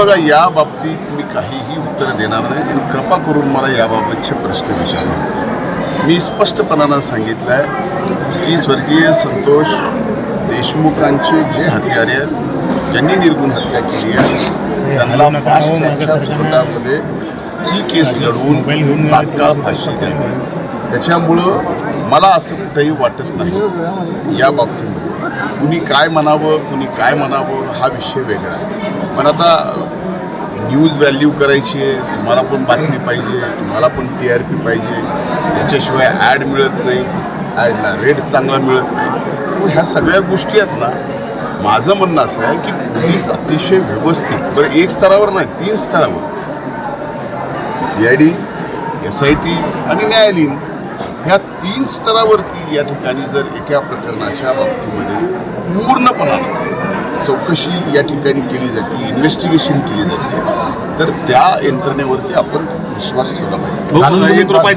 बघा, या बाबतीत मी काहीही उत्तर देणार नाही आणि कृपा करून मला याबाबतचे प्रश्न विचारले. मी स्पष्टपणानं सांगितलं आहे की स्वर्गीय संतोष देशमुखांचे जे हत्यारे आहेत, ज्यांनी निर्गुण हत्या केली आहे, त्यांना फास्ट ट्रॅकच्या कोर्टामध्ये ही केस लढवून तात्काळ फाशी द्यावी. त्याच्यामुळं मला असं कुठंही वाटत नाही या बाबतीमध्ये कुणी काय म्हणावं कुणी काय म्हणावं हा विषय वेगळा आहे. पण आता न्यूज व्हॅल्यू करायची आहे, तुम्हाला पण बातमी पाहिजे, तुम्हाला पण TRP पाहिजे, त्याच्याशिवाय ॲड मिळत नाही, ॲडला रेट चांगला मिळत नाही. ह्या सगळ्या गोष्टी आहेत ना. माझं म्हणणं असं आहे की पोलीस अतिशय व्यवस्थित, बरं एक स्तरावर नाही 3 स्तरावर CID, SIT आणि न्यायालयीन ह्या 3 स्तरावरती या ठिकाणी जर एका प्रकरणाच्या बाबतीमध्ये पूर्णपणाने चौकशी या ठिकाणी केली जाते, इन्व्हेस्टिगेशन केली जाते, तर त्या यंत्रणेवरती आपण विश्वास ठेवला पाहिजे.